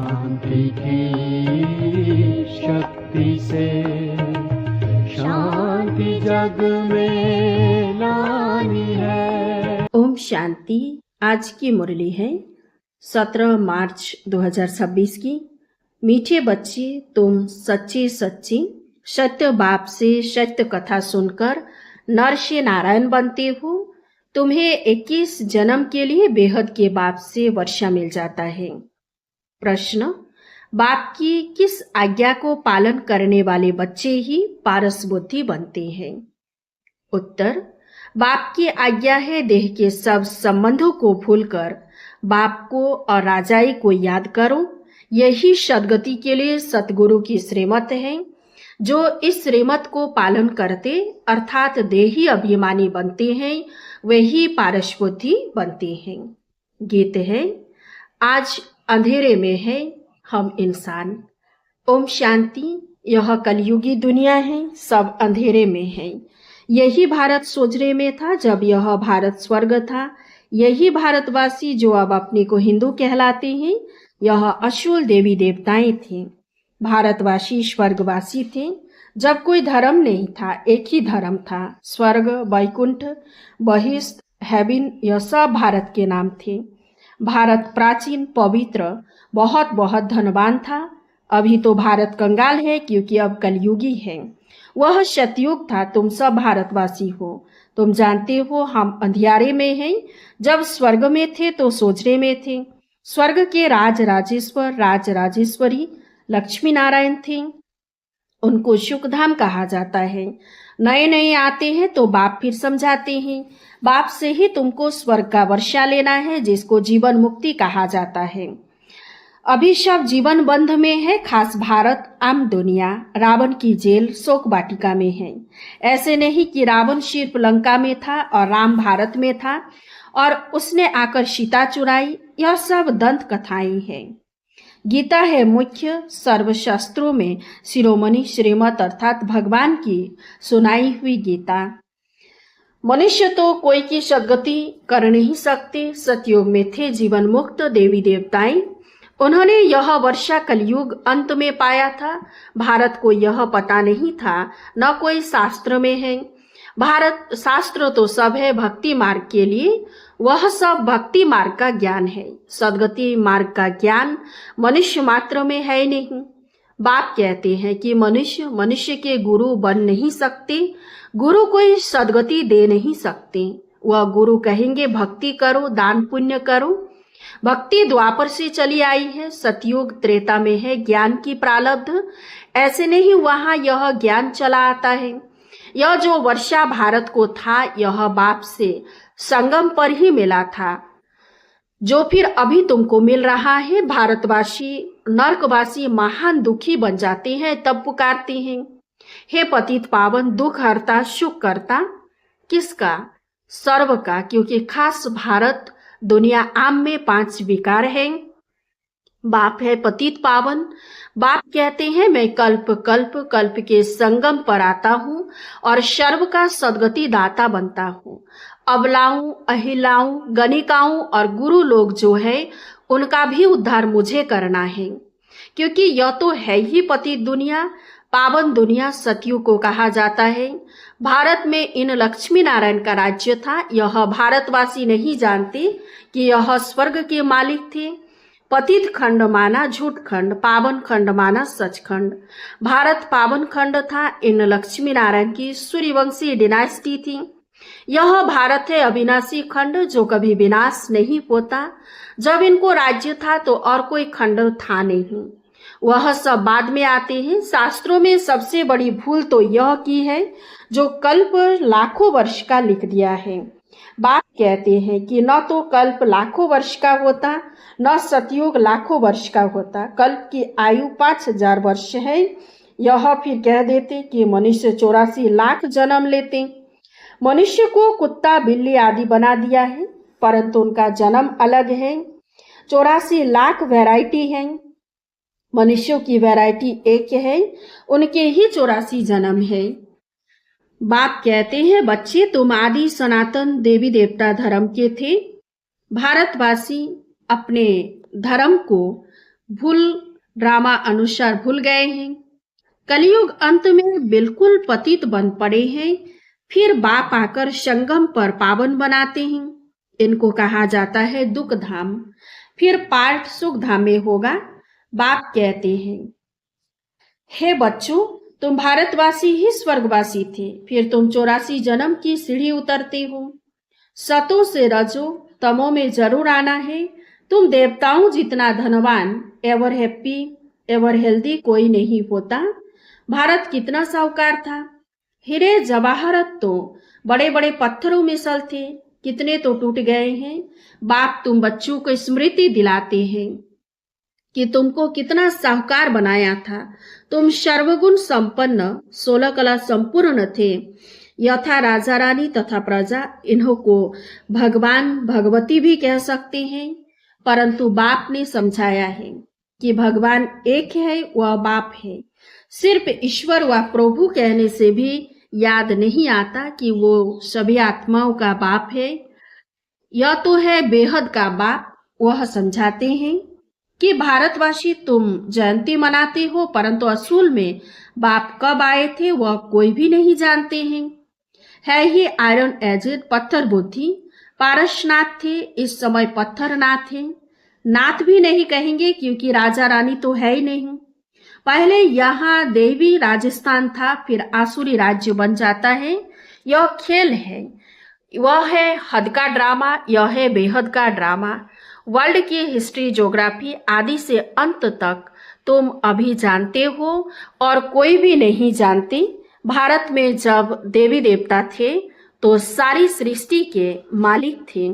शांति की शक्ति से शांति जग में लानी है। ओम शांति। आज की मुरली है 17 मार्च 2026 की। मीठे बच्चे, तुम सच्चे सच्चे सत्य बाप से सत्य कथा सुनकर नर से नारायण बनते हो। तुम्हें 21 जन्म के लिए बेहद के बाप से वर्षा मिल जाता है। प्रश्न, बाप की किस आज्ञा को पालन करने वाले बच्चे ही पारस बुद्धि बनते हैं? उत्तर, बाप की आज्ञा है देह के सब संबंधों को भूलकर बाप को और राजाई को याद करो। यही सद्गति के लिए सतगुरु की श्रीमत है। जो इस श्रीमत को पालन करते अर्थात देही अभिमानी बनते हैं, वही पारस बुद्धि बनते हैं। गीत है, आज अंधेरे में है हम इंसान। ओम शांति। यह कलयुगी दुनिया है, सब अंधेरे में है। यही भारत सोचने में था जब यह भारत स्वर्ग था। यही भारतवासी जो अब अपने को हिंदू कहलाते हैं, यह असुर देवी देवताएं थे। भारतवासी स्वर्गवासी थे जब कोई धर्म नहीं था, एक ही धर्म था। स्वर्ग, वैकुंठ, बहिष्ठ, हेवन, यह सब भारत के नाम थे। भारत प्राचीन, पवित्र, बहुत बहुत धनवान था। अभी तो भारत कंगाल है क्योंकि अब कलयुगी है। वह सतयुग था। तुम सब भारतवासी हो। तुम जानते हो हम अंधियारे में हैं। जब स्वर्ग में थे तो सोचने में थे। स्वर्ग के राज राजेश्वर, राज राजेश्वरी लक्ष्मी नारायण थे। उनको सुखधाम कहा जाता है। नए नए आते हैं तो बाप फिर समझाते हैं। बाप से ही तुमको स्वर्ग का वर्षा लेना है, जिसको जीवन मुक्ति कहा जाता है। अभी सब जीवन बंध में है, खास भारत आम दुनिया रावण की जेल शोक वाटिका में है। ऐसे नहीं कि रावण सिर्फ लंका में था और राम भारत में था और उसने आकर सीता चुराई। यह सब दंत कथाएं हैं। गीता है मुख्य सर्वशास्त्रों में शिरोमणि श्रीमत अर्थात भगवान की सुनाई हुई गीता। मनुष्य तो कोई की सद्गति कर नहीं सकते। सतयुग में थे जीवन मुक्त देवी देवताएं। उन्होंने यह वर्षा कलयुग अंत में पाया था। भारत को यह पता नहीं था, न कोई शास्त्र में है। भारत शास्त्र तो सब है भक्ति मार्ग के लिए, वह सब भक्ति मार्ग का ज्ञान है। सद्गति मार्ग का ज्ञान मनुष्य मात्र में है नहीं। बाप कहते हैं कि मनुष्य के गुरु बन नहीं सकते, गुरु कोई सद्गति दे नहीं सकते। वह गुरु कहेंगे भक्ति करो, दान पुण्य करो। भक्ति द्वापर से चली आई है। सतयुग त्रेता में है ज्ञान की प्रारब्ध। ऐसे नहीं वहां यह ज्ञान चला आता है। यह जो वर्षा भारत को था, यह बाप से संगम पर ही मिला था, जो फिर अभी तुमको मिल रहा है। भारतवासी नरकवासी महान दुखी बन जाते हैं, तब पुकारते हैं, हे पतित पावन दुख हरता सुख करता। किसका? सर्व का, क्योंकि खास भारत दुनिया आम में 5 विकार हैं। बाप है पतित पावन। बाप कहते हैं मैं कल्प कल्प कल्प के संगम पर आता हूँ और सर्व का सद्गति दाता बनता हूँ। अबलाओं, अहिलाओं, गणिकाओं और गुरु लोग जो है उनका भी उद्धार मुझे करना है, क्योंकि यह तो है ही पतित दुनिया, पावन दुनिया सतयुग को कहा जाता है। भारत में इन लक्ष्मी नारायण का राज्य था। यह भारतवासी नहीं जानते कि यह स्वर्ग के मालिक थे। पतित खंड माना झूठ खंड, पावन खंड माना सच खंड। भारत पावन खंड था। इन लक्ष्मी नारायण की सूर्यवंशी डिनास्टी थी। यह भारत है अविनाशी खंड, जो कभी विनाश नहीं होता। जब इनको राज्य था तो और कोई खंड था नहीं। वह सब बाद में आते हैं। शास्त्रों में सबसे बड़ी भूल तो यह की है जो कल्प लाखों वर्ष का लिख दिया है। बाप कहते हैं कि न तो कल्प लाखों वर्ष का होता, न सतयुग लाखों वर्ष का होता। कल्प की आयु 5000 वर्ष है। यह फिर कह देते कि मनुष्य 84 लाख जन्म लेते। मनुष्य को कुत्ता बिल्ली आदि बना दिया है, परंतु उनका जन्म अलग है। 84 लाख वैरायटी है। मनुष्यों की वैरायटी एक है, उनके ही 84 जन्म है। बाप कहते हैं बच्चे तुम आदि सनातन देवी देवता धर्म के थे। भारतवासी अपने धर्म को भूल ड्रामा अनुसार भूल गए हैं। कलयुग अंत में बिल्कुल पतित बन पड़े हैं। फिर बाप आकर संगम पर पावन बनाते हैं। इनको कहा जाता है दुख धाम। फिर पार्ट सुख धाम में होगा। बाप कहते हैं, हे बच्चों, तुम भारतवासी ही स्वर्गवासी थे। फिर तुम 84 जन्म की सीढ़ी उतरते हो। सतो से रजो तमो में जरूर आना है। तुम देवताओं जितना धनवान, एवर हैप्पी, एवर हेल्दी कोई नहीं होता। भारत कितना साहूकार था। हीरे जवाहरत तो बड़े बड़े पत्थरों में सल थे, कितने तो टूट गए हैं। बाप तुम बच्चों को स्मृति दिलाते हैं कि तुमको कितना साहूकार बनाया था। तुम सर्वगुण संपन्न, 16 कला संपूर्ण थे। यथा राजा रानी तथा प्रजा, इन्हों को भगवान भगवती भी कह सकते हैं। परंतु बाप ने समझाया है कि भगवान एक है, वह बाप है। सिर्फ ईश्वर व प्रभु कहने से भी याद नहीं आता कि वो सभी आत्माओं का बाप है। यह तो है बेहद का बाप। वह समझाते हैं कि भारतवासी तुम जयंती मनाते हो, परंतु असूल में बाप कब आए थे वह कोई भी नहीं जानते हैं। है ही आयरन एजेड, पत्थर बुद्धि। पारसनाथ थे, इस समय पत्थर नाथ थे। नाथ भी नहीं कहेंगे क्योंकि राजा रानी तो है ही नहीं। पहले यहाँ देवी राजस्थान था, फिर आसुरी राज्य बन जाता है। यह खेल है। वह है हद का ड्रामा, यह है बेहद का ड्रामा। वर्ल्ड की हिस्ट्री, ज्योग्राफी आदि से अंत तक तुम अभी जानते हो और कोई भी नहीं जानते। भारत में जब देवी देवता थे तो सारी सृष्टि के मालिक थे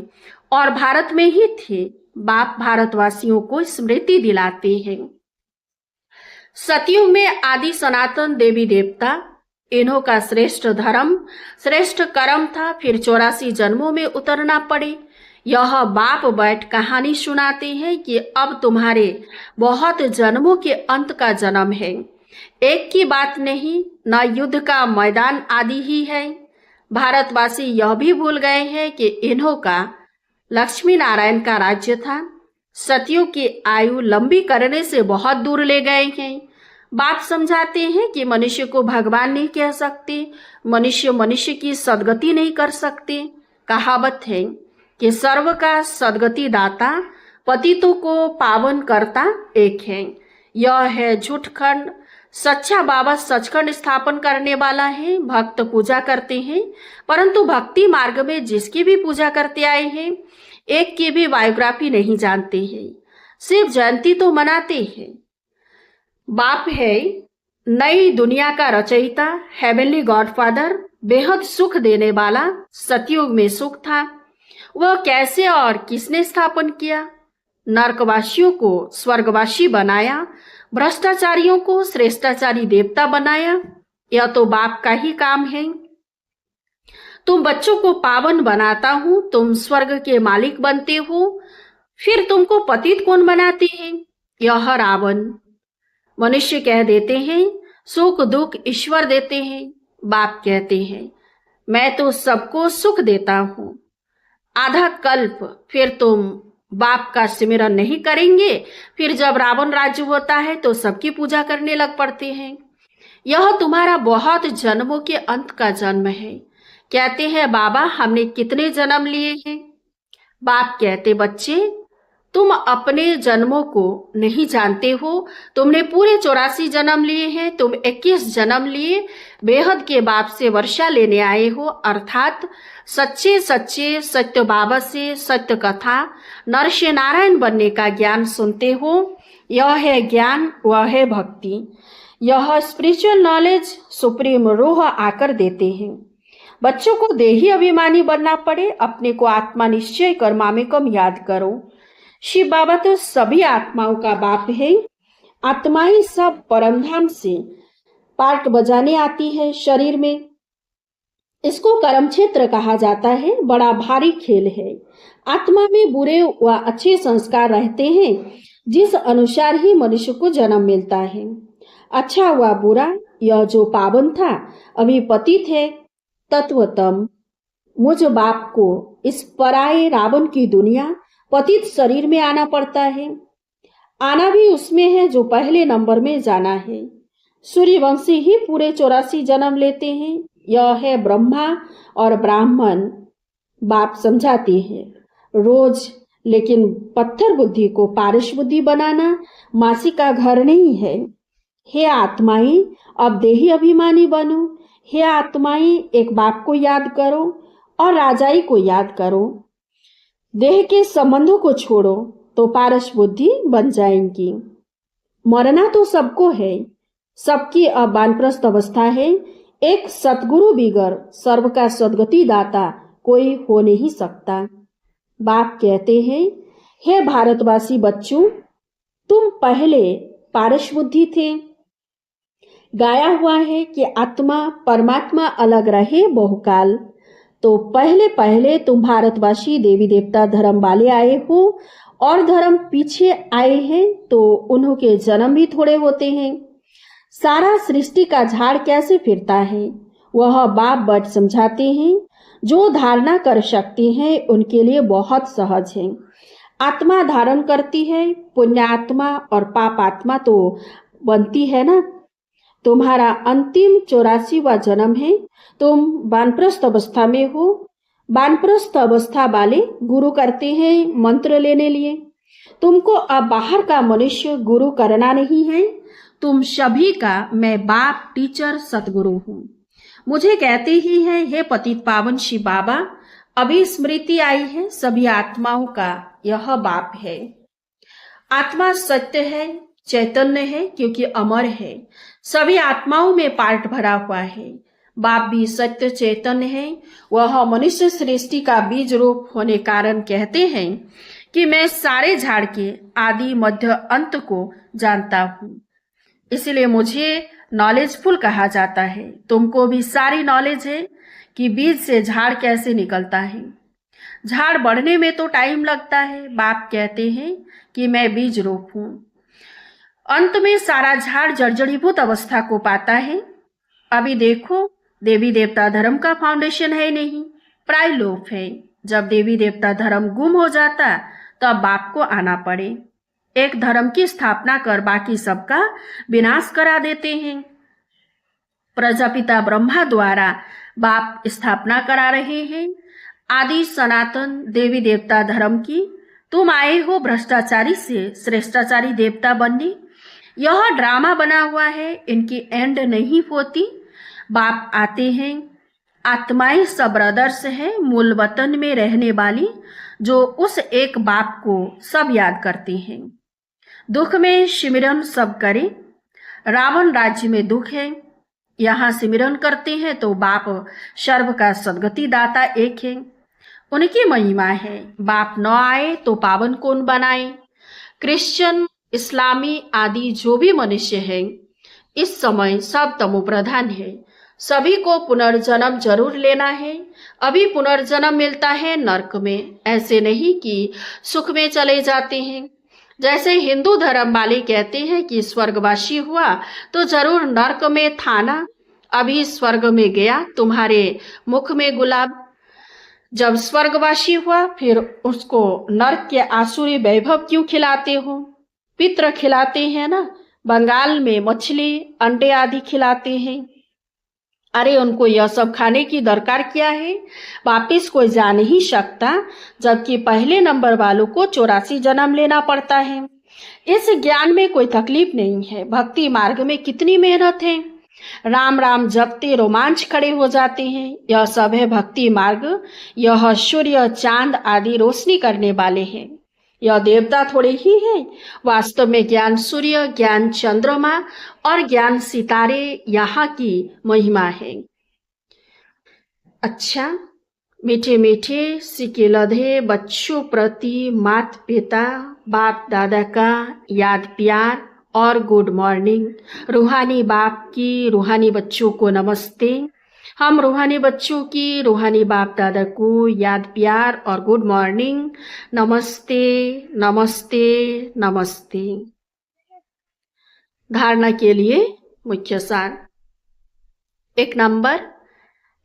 और भारत में ही थे। बाप भारतवासियों को स्मृति दिलाते हैं। सतयुग में आदि सनातन देवी देवता, इन्हों का श्रेष्ठ धर्म, श्रेष्ठ कर्म था। फिर 84 जन्मों में उतरना पड़े। यह बाप बैठ कहानी सुनाते हैं कि अब तुम्हारे बहुत जन्मों के अंत का जन्म है। एक की बात नहीं, न युद्ध का मैदान आदि ही है। भारतवासी यह भी भूल गए हैं कि इन्हों का लक्ष्मी नारायण का राज्य था। सतयुग की आयु लंबी करने से बहुत दूर ले गए हैं। बाप समझाते हैं कि मनुष्य को भगवान नहीं कह सकते, मनुष्य मनुष्य की सदगति नहीं कर सकते। कहावत है कि सर्व का सदगति दाता, पतितों को पावन करता एक है। यह है झूठखंड। सच्चा बाबा सचखंड स्थापन करने वाला है। भक्त पूजा करते हैं, परंतु भक्ति मार्ग में जिसकी भी पूजा करते आए हैं, एक की भी बायोग्राफी नहीं जानते हैं। सिर्फ जयंती तो मनाते हैं। बाप है नई दुनिया का रचयिता, हेवनली गॉडफादर, बेहद सुख देने वाला। सतयुग में सुख था, वह कैसे और किसने स्थापन किया? नरकवासियों को स्वर्गवासी बनाया, भ्रष्टाचारियों को श्रेष्ठाचारी देवता बनाया। यह तो बाप का ही काम है। तुम बच्चों को पावन बनाता हूं, तुम स्वर्ग के मालिक बनते हो, फिर तुमको पतित कौन बनाते हैं? यह रावण। मनुष्य कह देते हैं सुख दुख ईश्वर देते हैं। बाप कहते हैं मैं तो सबको सुख देता हूं। आधा कल्प फिर तुम बाप का सिमरन नहीं करेंगे। फिर जब रावण राज्य होता है तो सबकी पूजा करने लग पड़ते हैं। यह तुम्हारा बहुत जन्मों के अंत का जन्म है। कहते हैं बाबा हमने कितने जन्म लिए हैं? बाप कहते बच्चे तुम अपने जन्मों को नहीं जानते हो। तुमने पूरे 84 जन्म लिए हैं। तुम 21 जन्म लिए बेहद के बाप से वर्षा लेने आए हो, अर्थात सच्चे सच्चे सत्य बाबा से सत्य कथा नर से नारायण बनने का ज्ञान सुनते हो। यह है ज्ञान, वह है भक्ति। यह स्पिरिचुअल नॉलेज सुप्रीम रूह आकर देते हैं। बच्चों को देही अभिमानी बनना पड़े, अपने को आत्मा निश्चय कर मामेकम याद करो। शिव बाबा तो सभी आत्माओं का बाप है। आत्माएं सब परमधाम से पार्ट बजाने आती है शरीर में। इसको कर्म क्षेत्र कहा जाता है। बड़ा भारी खेल है। आत्मा में बुरे व अच्छे संस्कार रहते हैं, जिस अनुसार ही मनुष्य को जन्म मिलता है। अच्छा व बुरा, यह जो पावन था अभी पतित है। तत्वतम मुझ बाप को इस पराये रावण की दुनिया पतित शरीर में आना पड़ता है। आना भी उसमें है जो पहले नंबर में जाना है। सूर्यवंशी ही पूरे 84 जन्म लेते हैं। यह है ब्रह्मा और ब्राह्मण। बाप समझाते हैं रोज, लेकिन पत्थर बुद्धि को पारस बुद्धि बनाना मासी का घर नहीं है। हे आत्माएं, अब देही अभिमानी बनो। हे आत्माएं, एक बाप को याद करो और राजाई को याद करो। देह के संबंधों को छोड़ो तो पारस बुद्धि बन जाएंगी। मरना तो सबको है, सबकी अब वानप्रस्थ अवस्था है। एक सतगुरु बिगर सर्व का सदगति दाता कोई हो नहीं सकता। बाप कहते हैं, हे भारतवासी बच्चों, तुम पहले पारस बुद्धि थे। गाया हुआ है कि आत्मा परमात्मा अलग रहे बहुकाल। तो पहले पहले तुम भारतवासी देवी देवता धर्म वाले आए हो और धर्म पीछे आए हैं, तो उन्हों के जन्म भी थोड़े होते हैं। सारा सृष्टि का झाड़ कैसे फिरता है वह बाप बट समझाते हैं। जो धारणा कर सकते हैं उनके लिए बहुत सहज है। आत्मा धारण करती है, पुण्य आत्मा और पाप आत्मा तो बनती है ना। तुम्हारा अंतिम 84वां जन्म है। तुम वानप्रस्थ अवस्था में हो। वानप्रस्थ अवस्था वाले गुरु करते हैं मंत्र लेने लिए। तुमको अब बाहर का मनुष्य गुरु करना नहीं है। तुम सभी का मैं बाप, टीचर, सतगुरु हूँ। मुझे कहते ही हैं, हे पतित पावन शिव बाबा, अभी स्मृति आई है सभी आत्माओं का यह बाप है। आत्मा सत्य है, चैतन्य है, क्योंकि अमर है। सभी आत्माओं में पार्ट भरा हुआ है। बाप भी सत्य चैतन्य है। वह मनुष्य सृष्टि का बीज रूप होने कारण कहते हैं कि मैं सारे झाड़ के आदि मध्य अंत को जानता हूँ। इसलिए मुझे नॉलेजफुल कहा जाता है। तुमको भी सारी नॉलेज है कि बीज से झाड़ कैसे निकलता है। झाड़ बढ़ने में तो टाइम लगता है। बाप कहते हैं कि मैं बीज रूप हूँ। अंत में सारा झाड़ जर्जरीभूत अवस्था को पाता है। अभी देखो, देवी देवता धर्म का फाउंडेशन है नहीं, प्रायलोप है। जब देवी देवता धर्म गुम हो जाता तब बाप को आना पड़े। एक धर्म की स्थापना कर बाकी सबका विनाश करा देते हैं। प्रजापिता ब्रह्मा द्वारा बाप स्थापना करा रहे हैं आदि सनातन देवी देवता धर्म की। तुम आए हो भ्रष्टाचारी से श्रेष्ठाचारी देवता बनने। यह ड्रामा बना हुआ है, इनकी एंड नहीं होती। बाप आते हैं। आत्माएं सब ब्रदर्स है, मूल वतन में रहने वाली, जो उस एक बाप को सब याद करते हैं। दुख में सिमरन सब करें। रावण राज्य में दुख है, यहाँ सिमरन करते हैं तो बाप सर्व का सदगति दाता एक है। उनकी महिमा है। बाप न आए तो पावन कौन बनाए। क्रिश्चियन, इस्लामी आदि जो भी मनुष्य है इस समय सब तमो प्रधान है। सभी को पुनर्जन्म जरूर लेना है। अभी पुनर्जन्म मिलता है नरक में, ऐसे नहीं कि सुख में चले जाते हैं। जैसे हिंदू धर्म वाले कहते हैं कि स्वर्गवासी हुआ तो जरूर नरक में था ना। अभी स्वर्ग में गया तुम्हारे मुख में गुलाब। जब स्वर्गवासी हुआ फिर उसको नरक के आसुरी वैभव क्यों खिलाते हो। पितृ खिलाते हैं ना, बंगाल में मछली अंडे आदि खिलाते हैं। अरे उनको यह सब खाने की दरकार क्या है। वापिस कोई जा नहीं सकता, जबकि पहले नंबर वालों को 84 जन्म लेना पड़ता है। इस ज्ञान में कोई तकलीफ नहीं है। भक्ति मार्ग में कितनी मेहनत है। राम राम जपते रोमांच खड़े हो जाते हैं। यह सब है भक्ति मार्ग। यह सूर्य, चांद आदि रोशनी करने वाले हैं। यह देवता थोड़े ही है। वास्तव में ज्ञान सूर्य, ज्ञान चंद्रमा और ज्ञान सितारे यहाँ की महिमा है। अच्छा, मीठे मीठे सिके लधे बच्चों प्रति माता पिता बाप दादा का याद प्यार और गुड मॉर्निंग। रूहानी बाप की रूहानी बच्चों को नमस्ते। हम रूहानी बच्चों की रूहानी बाप दादा को याद प्यार और गुड मॉर्निंग। नमस्ते नमस्ते नमस्ते। धारणा के लिए मुख्य सार। 1 नंबर,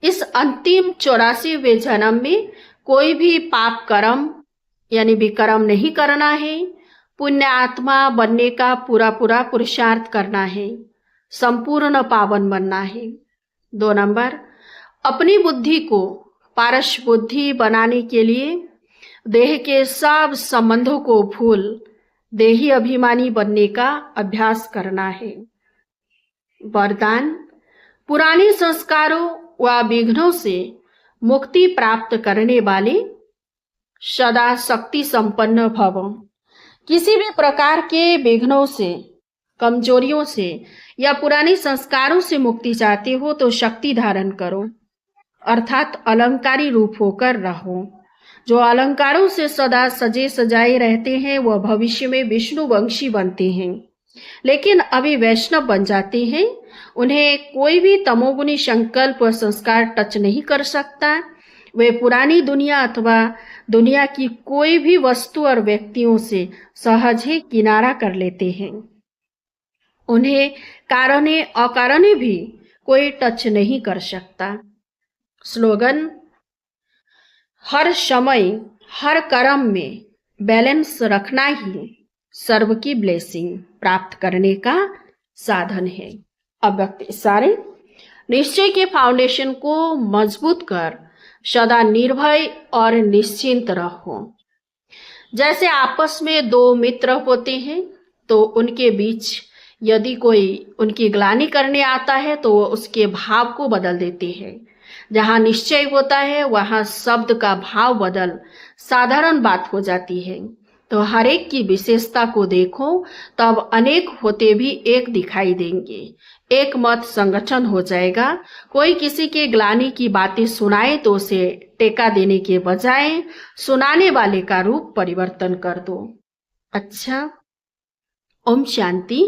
इस अंतिम 84वें जन्म में कोई भी पाप कर्म यानी विकर्म नहीं करना है। पुण्य आत्मा बनने का पूरा पूरा पुरुषार्थ करना है, संपूर्ण पावन बनना है। 2 नंबर, अपनी बुद्धि को पारस बुद्धि बनाने के लिए देह के सब संबंधों को भूल देही अभिमानी बनने का अभ्यास करना है। वरदान, पुराने संस्कारों व विघ्नों से मुक्ति प्राप्त करने वाले सदा शक्ति संपन्न भव। किसी भी प्रकार के विघ्नों से, कमजोरियों से या पुराने संस्कारों से मुक्ति चाहते हो तो शक्ति धारण करो, अर्थात अलंकारी रूप होकर रहो। जो अलंकारों से सदा सजे सजाए रहते हैं वह भविष्य में विष्णु वंशी बनते हैं, लेकिन अभी वैष्णव बन जाते हैं। उन्हें कोई भी तमोगुनी संकल्प व संस्कार टच नहीं कर सकता। वे पुरानी दुनिया अथवा दुनिया की कोई भी वस्तु और व्यक्तियों से सहज ही किनारा कर लेते हैं। उन्हें कारणे अकारणे भी कोई टच नहीं कर सकता। स्लोगन, हर समय हर कर्म में बैलेंस रखना ही सर्व की ब्लेसिंग प्राप्त करने का साधन है। अब व्यक्ति सारे निश्चय के फाउंडेशन को मजबूत कर सदा निर्भय और निश्चिंत रहो। जैसे आपस में 2 मित्र होते हैं तो उनके बीच यदि कोई उनकी ग्लानि करने आता है तो वो उसके भाव को बदल देते हैं। जहाँ निश्चय होता है वहाँ शब्द का भाव बदल साधारण बात हो जाती है। तो हर एक की विशेषता को देखो, तब अनेक होते भी एक दिखाई देंगे। एक मत संगठन हो जाएगा। कोई किसी के ग्लानि की बातें सुनाए तो उसे टेका देने के बजाय सुनाने वाले का रूप परिवर्तन कर दो। अच्छा, ओम शांति।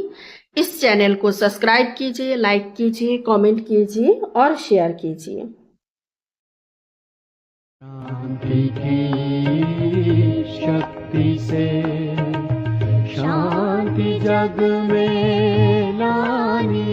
इस चैनल को सब्सक्राइब कीजिए, लाइक कीजिए, कमेंट कीजिए और शेयर कीजिए। शांति की शक्ति से शांति जग में लानी